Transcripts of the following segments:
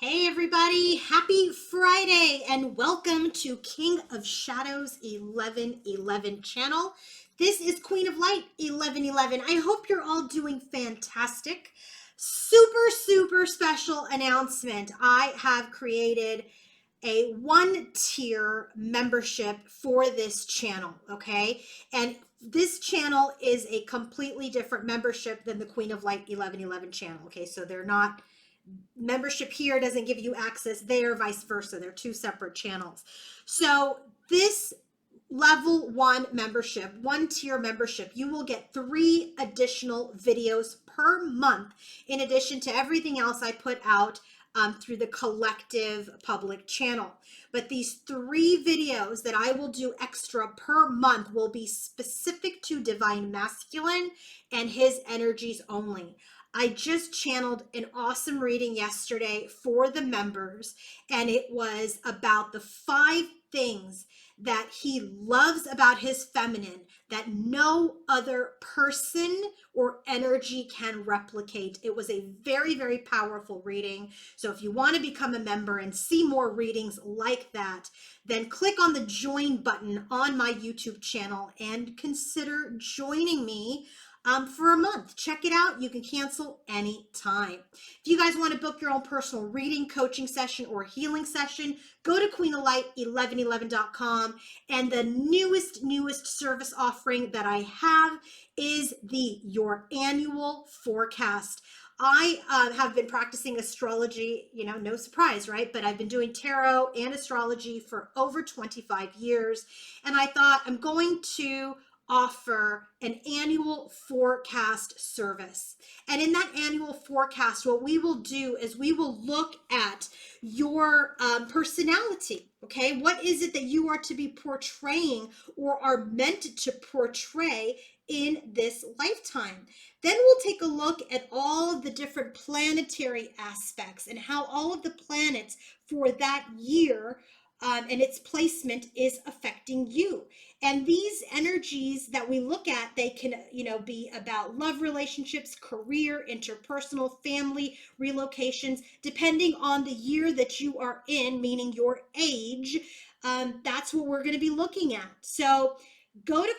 Hey everybody, happy Friday and welcome to King of Shadows 1111 channel. This is Queen of Light 1111. I hope you're all doing fantastic. Super special announcement. I have created a one-tier membership for this channel, okay? And this channel is a completely different membership than the Queen of Light 1111 channel, okay? So they're not membership here doesn't give you access there, vice versa. They're two separate channels. So this level one membership, one tier membership, you will get 3 additional videos per month in addition to everything else I put out through the collective public channel. But these 3 videos that I will do extra per month will be specific to Divine Masculine and his energies only. I just channeled an awesome reading yesterday for the members, and it was about the 5 things that he loves about his feminine that no other person or energy can replicate. It was a very powerful reading. So if you want to become a member and see more readings like that, then click on the join button on my YouTube channel and consider joining me for a month. Check it out. You can cancel anytime. If you guys want to book your own personal reading, coaching session, or healing session, go to queenoflight1111.com. And the newest service offering that I have is your annual forecast. I have been practicing astrology, no surprise, right? But I've been doing tarot and astrology for over 25 years. And I thought I'm going to offer an annual forecast service. And in that annual forecast, what we will do is we will look at your personality. Okay, what is it that you are to be portraying or are meant to portray in this lifetime? Then we'll take a look at all of the different planetary aspects and how all of the planets for that year and its placement is affecting you. And these energies that we look at, they can, be about love relationships, career, interpersonal, family, relocations, depending on the year that you are in, meaning your age. That's what we're going to be looking at. So go to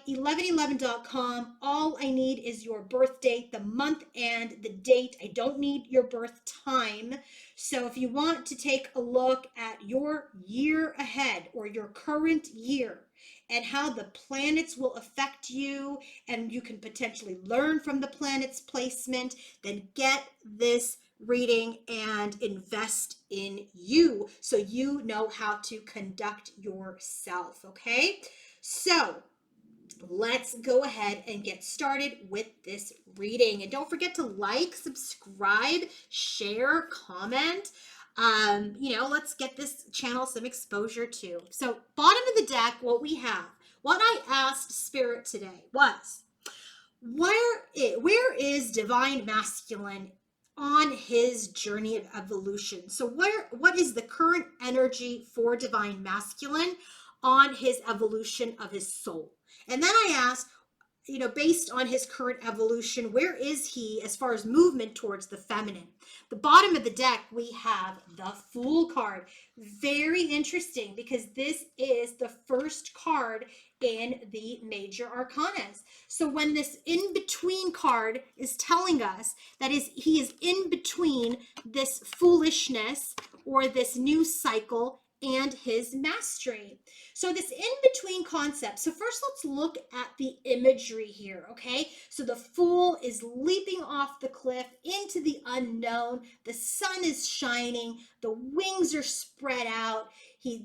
queenoflight1111.com. All I need is your birth date, the month and the date. I don't need your birth time. So if you want to take a look at your year ahead or your current year and how the planets will affect you, and you can potentially learn from the planets' placement, then get this reading and invest in you so you know how to conduct yourself, okay? So let's go ahead and get started with this reading. And don't forget to like, subscribe, share, comment. Let's get this channel some exposure too. So bottom of the deck, what I asked Spirit today was, where is Divine Masculine on his journey of evolution? So what is the current energy for Divine Masculine on his evolution of his soul? And then I asked, based on his current evolution, where is he as far as movement towards the feminine? The bottom of the deck, we have the Fool card. Very interesting because this is the first card in the major arcanas. So when this in-between card is telling us that he is in between this foolishness or this new cycle and his mastery. So this in-between concept. So first let's look at the imagery here, okay? So the Fool is leaping off the cliff into the unknown. The sun is shining. The wings are spread out.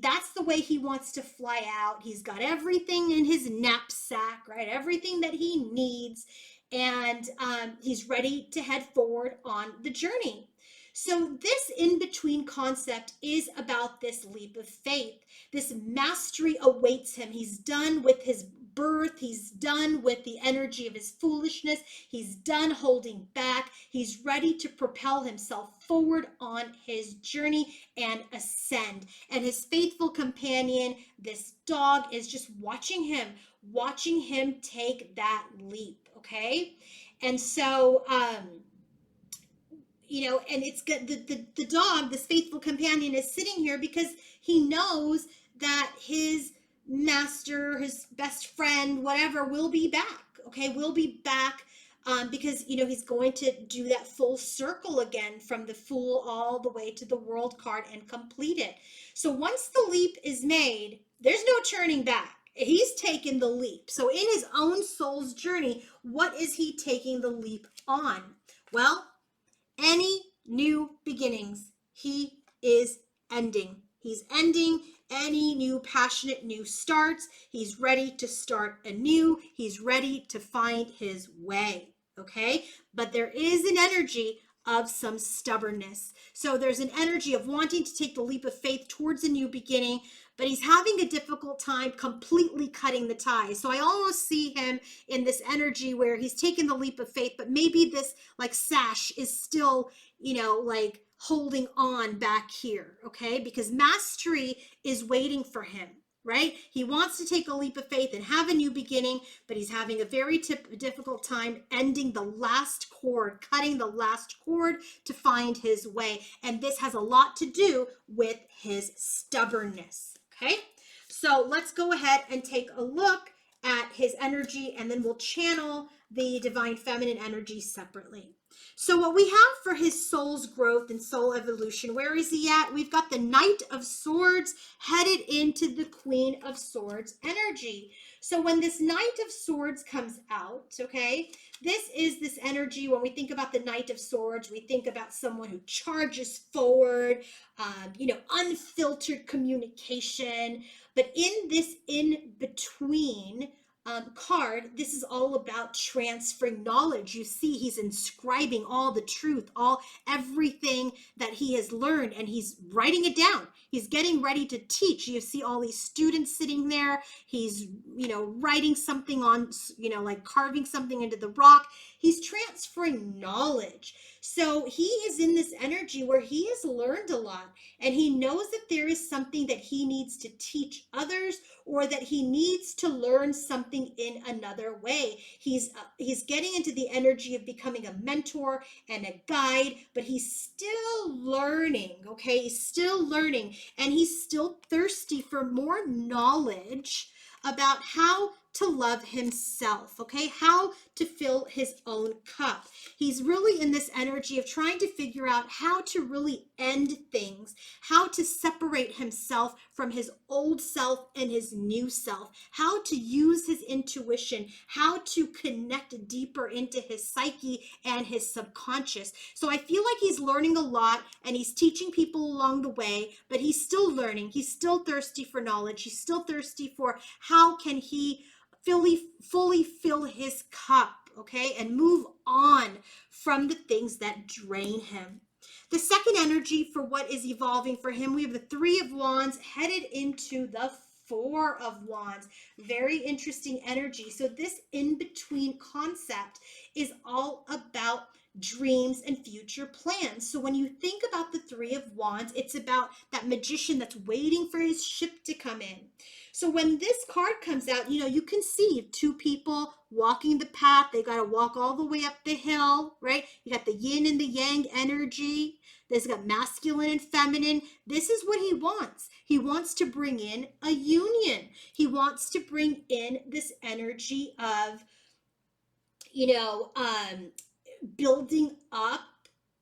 That's the way he wants to fly out. He's got everything in his knapsack, right? Everything that he needs. And he's ready to head forward on the journey. So this in-between concept is about this leap of faith. This mastery awaits him. He's done with his birth. He's done with the energy of his foolishness. He's done holding back. He's ready to propel himself forward on his journey and ascend. And his faithful companion, this dog, is just watching him take that leap, okay? And so, and it's good. The dog, this faithful companion, is sitting here because he knows that his master, his best friend, whatever, will be back. Okay, will be back. Because he's going to do that full circle again from the Fool all the way to the World card and complete it. So once the leap is made, there's no turning back. He's taken the leap. So in his own soul's journey, what is he taking the leap on? Well, any new beginnings, he is ending. He's ending any new passionate new starts. He's ready to start anew. He's ready to find his way. Okay? But there is an energy of some stubbornness. So there's an energy of wanting to take the leap of faith towards a new beginning, but he's having a difficult time completely cutting the ties. So I almost see him in this energy where he's taken the leap of faith, but maybe this like sash is still, like holding on back here, okay? Because mastery is waiting for him, right? He wants to take a leap of faith and have a new beginning, but he's having a very difficult time ending the last cord, cutting the last cord to find his way. And this has a lot to do with his stubbornness, okay? So let's go ahead and take a look at his energy, and then we'll channel the divine feminine energy separately. So what we have for his soul's growth and soul evolution, where is he at? We've got the Knight of Swords headed into the Queen of Swords energy. So when this Knight of Swords comes out, okay, this is this energy. When we think about the Knight of Swords, we think about someone who charges forward, unfiltered communication. But in this in-between card, this is all about transferring knowledge. You see, he's inscribing all the truth, everything that he has learned, and he's writing it down. He's getting ready to teach. You see all these students sitting there. He's, writing something on, like carving something into the rock. He's transferring knowledge. So he is in this energy where he has learned a lot, and he knows that there is something that he needs to teach others, or that he needs to learn something in another way. He's getting into the energy of becoming a mentor and a guide, but he's still learning, okay? He's still learning, and he's still thirsty for more knowledge about how to love himself, okay? How to fill his own cup. He's really in this energy of trying to figure out how to really end things, how to separate himself from his old self and his new self, how to use his intuition, how to connect deeper into his psyche and his subconscious. So I feel like he's learning a lot, and he's teaching people along the way, but he's still learning. He's still thirsty for knowledge. He's still thirsty for how can he fully fill his cup, okay, and move on from the things that drain him. The second energy for what is evolving for him, we have the Three of Wands headed into the Four of Wands. Very interesting energy. So this in-between concept is all about dreams and future plans. So when you think about the Three of Wands, it's about that magician that's waiting for his ship to come in. So when this card comes out, you can see two people walking the path. They got to walk all the way up the hill, right? You got the yin and the yang energy. There's got masculine and feminine. This is what he wants. He wants to bring in a union. He wants to bring in this energy of, building up,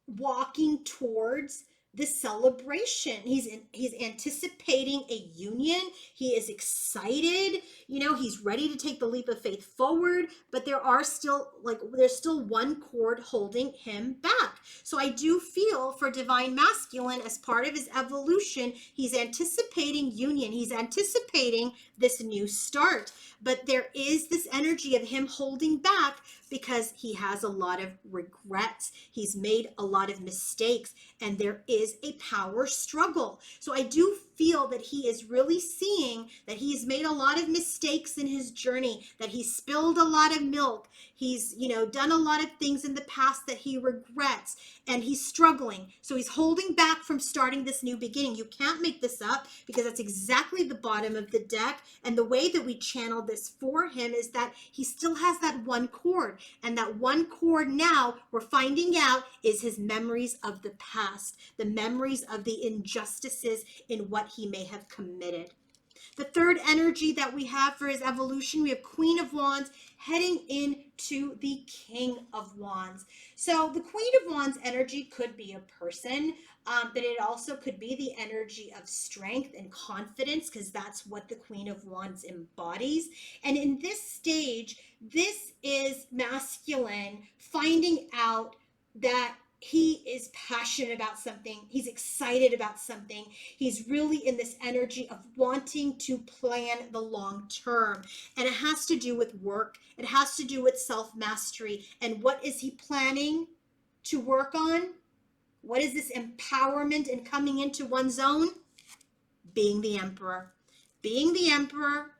walking towards the celebration. He's anticipating a union. He is excited. He's ready to take the leap of faith forward, but there's still one cord holding him back. So I do feel for divine masculine, as part of his evolution, he's anticipating union. He's anticipating this new start, but there is this energy of him holding back because he has a lot of regrets. He's made a lot of mistakes, and there is is a power struggle. So I do feel that he is really seeing that he's made a lot of mistakes in his journey, that he spilled a lot of milk. He's, done a lot of things in the past that he regrets, and he's struggling. So he's holding back from starting this new beginning. You can't make this up, because that's exactly the bottom of the deck. And the way that we channel this for him is that he still has that one cord. And that one cord now, we're finding out, is his memories of the past, the memories of the injustices in what he may have committed. The third energy that we have for his evolution, we have Queen of Wands heading into the King of Wands. So the Queen of Wands energy could be a person, but it also could be the energy of strength and confidence, because that's what the Queen of Wands embodies. And in this stage, this is masculine finding out that he is passionate about something. He's excited about something. He's really in this energy of wanting to plan the long term. And it has to do with work. It has to do with self-mastery. And what is he planning to work on? What is this empowerment and coming into one's own? Being the emperor. Being the emperor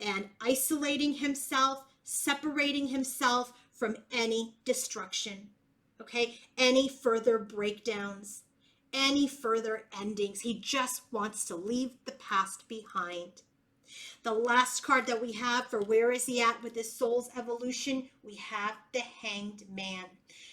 and isolating himself, separating himself from any destruction. Okay, any further breakdowns, any further endings. He just wants to leave the past behind. The last card that we have for where is he at with his soul's evolution, we have the Hanged Man.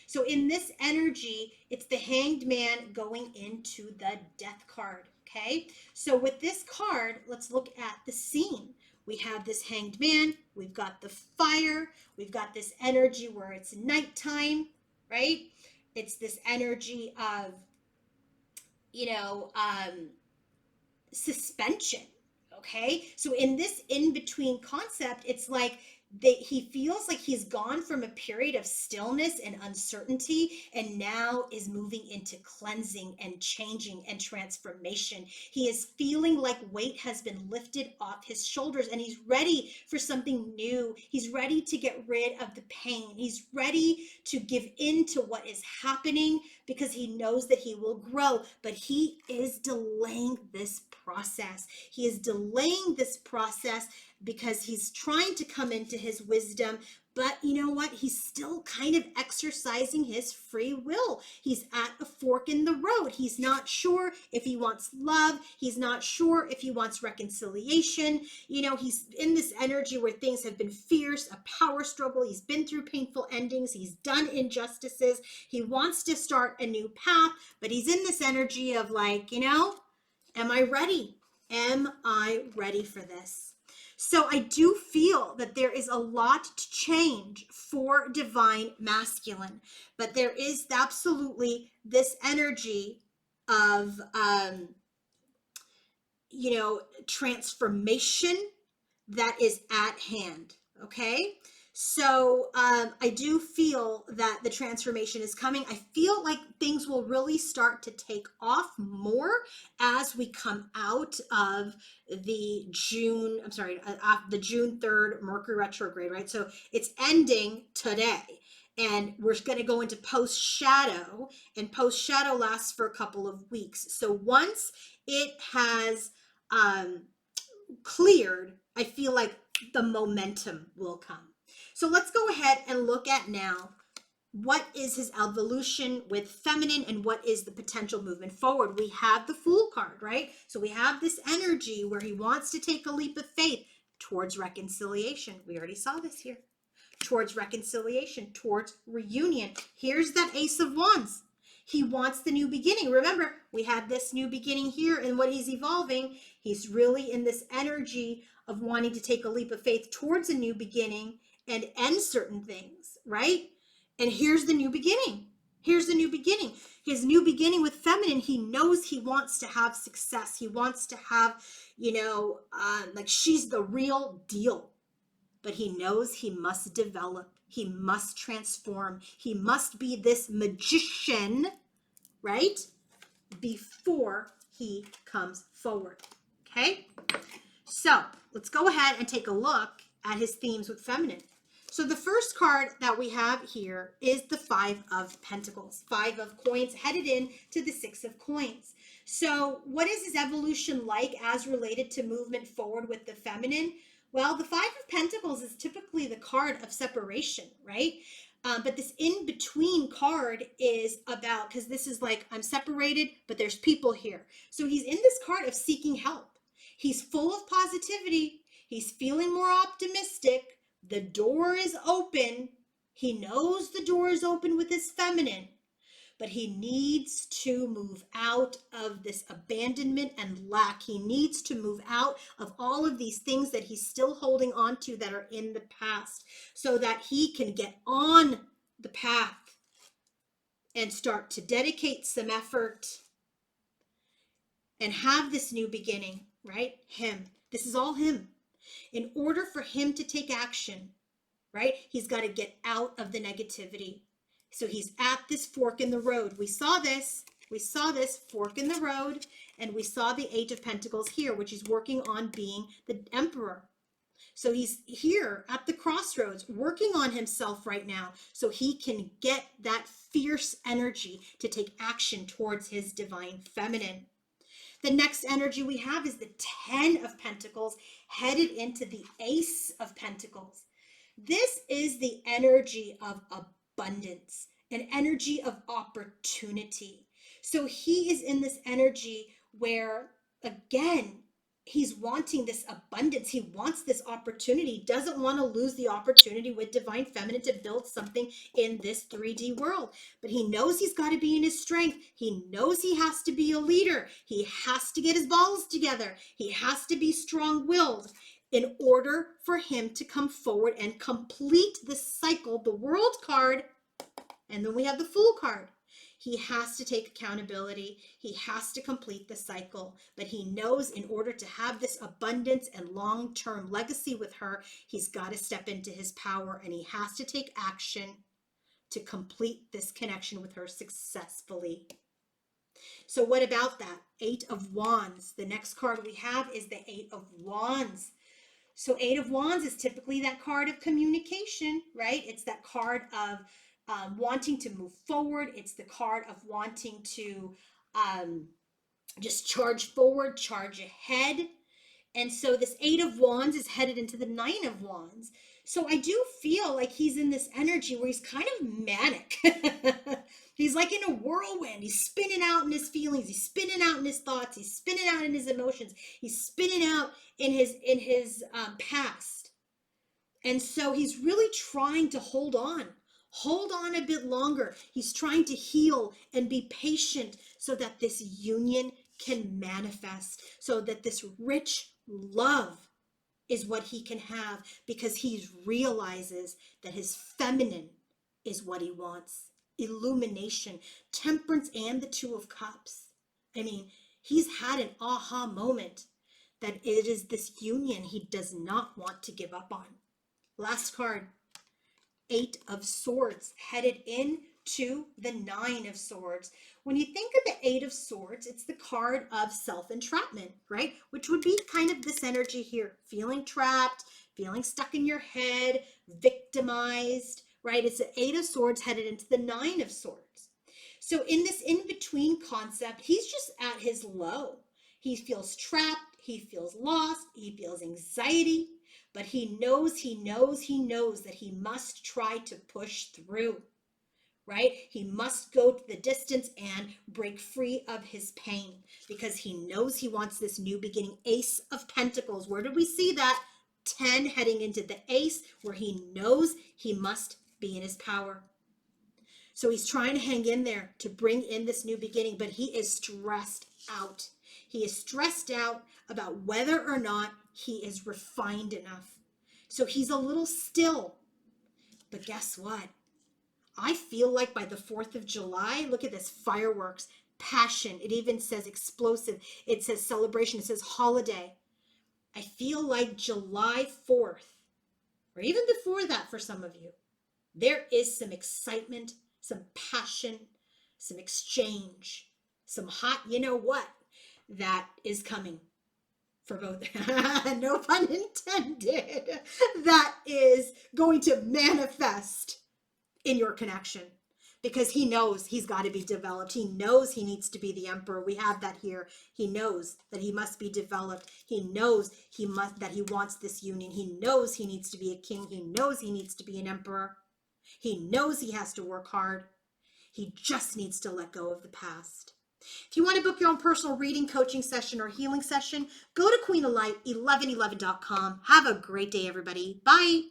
So in this energy, it's the Hanged Man going into the Death card, okay? So with this card, let's look at the scene. We have this Hanged Man, we've got the fire, we've got this energy where it's nighttime, right? It's this energy of, suspension, okay? So in this in-between concept, it's like he feels like he's gone from a period of stillness and uncertainty, and now is moving into cleansing and changing and transformation. He is feeling like weight has been lifted off his shoulders, and he's ready for something new. He's ready to get rid of the pain. He's ready to give in to what is happening, because he knows that he will grow. But he is delaying this process. He is delaying this process because he's trying to come into his wisdom. But you know what? He's still kind of exercising his free will. He's at a fork in the road. He's not sure if he wants love. He's not sure if he wants reconciliation. He's in this energy where things have been fierce, a power struggle. He's been through painful endings. He's done injustices. He wants to start a new path, but he's in this energy of like, am I ready? Am I ready for this? So I do feel that there is a lot to change for Divine Masculine, but there is absolutely this energy of, transformation that is at hand. Okay. So I do feel that the transformation is coming. I feel like things will really start to take off more as we come out of the June 3rd Mercury retrograde, right? So it's ending today. And we're going to go into post shadow, and post shadow lasts for a couple of weeks. So once it has cleared, I feel like the momentum will come. So let's go ahead and look at now what is his evolution with feminine and what is the potential movement forward. We have the Fool card, right? So we have this energy where he wants to take a leap of faith towards reconciliation. We already saw this here. Towards reconciliation, towards reunion. Here's that Ace of Wands. He wants the new beginning. Remember, we had this new beginning here, and what he's evolving, he's really in this energy of wanting to take a leap of faith towards a new beginning and end certain things, right? And here's the new beginning. Here's the new beginning. His new beginning with feminine, he knows he wants to have success. He wants to have, like she's the real deal. But he knows he must develop. He must transform. He must be this magician, right? Before he comes forward. Okay? So let's go ahead and take a look at his themes with feminine. So the first card that we have here is the Five of Pentacles, Five of Coins, headed in to the Six of Coins. So what is his evolution like as related to movement forward with the feminine? Well, the Five of Pentacles is typically the card of separation, right? But this in-between card is about, because this is like, I'm separated, but there's people here. So he's in this card of seeking help. He's full of positivity. He's feeling more optimistic. The door is open. He knows the door is open with his feminine, but he needs to move out of this abandonment and lack. He needs to move out of all of these things that he's still holding on to that are in the past so that he can get on the path and start to dedicate some effort and have this new beginning, right? Him. This is all him. In order for him to take action, right, he's got to get out of the negativity. So he's at this fork in the road. We saw this fork in the road, and we saw the Eight of Pentacles here, which is working on being the Emperor. So he's here at the crossroads, working on himself right now so he can get that fierce energy to take action towards his divine feminine. The next energy we have is the Ten of Pentacles, headed into the Ace of Pentacles. This is the energy of abundance, an energy of opportunity. So he is in this energy where, again, he's wanting this abundance. He wants this opportunity, doesn't want to lose the opportunity with divine feminine to build something in this 3D world. But he knows he's got to be in his strength. He knows he has to be a leader. He has to get his balls together. He has to be strong-willed in order for him to come forward and complete the cycle, the World card, and then we have the Fool card. He has to take accountability. He has to complete the cycle. But he knows in order to have this abundance and long-term legacy with her, he's got to step into his power, and he has to take action to complete this connection with her successfully. So what about that? Eight of Wands. The next card we have is the Eight of Wands. So Eight of Wands is typically that card of communication, right? It's that card of wanting to move forward. It's the card of wanting to just charge forward, charge ahead. And so this Eight of Wands is headed into the Nine of Wands. So I do feel like he's in this energy where he's kind of manic. He's like in a whirlwind. He's spinning out in his feelings. He's spinning out in his thoughts. He's spinning out in his emotions. He's spinning out in his past. And so he's really trying to hold on a bit longer. He's trying to heal and be patient so that this union can manifest, so that this rich love is what he can have, because he realizes that his feminine is what he wants. Illumination, temperance, and the Two of Cups. I mean, he's had an aha moment that it is this union he does not want to give up on. Last card, Eight of Swords, headed into the Nine of Swords. When you think of the Eight of Swords, it's the card of self-entrapment, right? Which would be kind of this energy here, feeling trapped, feeling stuck in your head, victimized, right? It's the Eight of Swords headed into the Nine of Swords. So in this in-between concept, he's just at his low. He feels trapped, he feels lost, he feels anxiety, but he knows that he must try to push through, right? He must go to the distance and break free of his pain, because he knows he wants this new beginning. Ace of Pentacles. Where did we see that? 10 heading into the Ace, where he knows he must be in his power. So he's trying to hang in there to bring in this new beginning, but he is stressed out. He is stressed out about whether or not he is refined enough. So he's a little still. But guess what? I feel like by the 4th of July, look at this, fireworks, passion. It even says explosive. It says celebration. It says holiday. I feel like July 4th, or even before that for some of you, there is some excitement, some passion, some exchange, some hot, you know what, that is coming. for both, no pun intended, that is going to manifest in your connection, because he knows he's got to be developed. He knows he needs to be the emperor. We have that here. He knows that he must be developed. He knows that he wants this union. He knows he needs to be a king. He knows he needs to be an emperor. He knows he has to work hard. He just needs to let go of the past. If you want to book your own personal reading, coaching session, or healing session, go to queenoflight1111.com. Have a great day, everybody. Bye.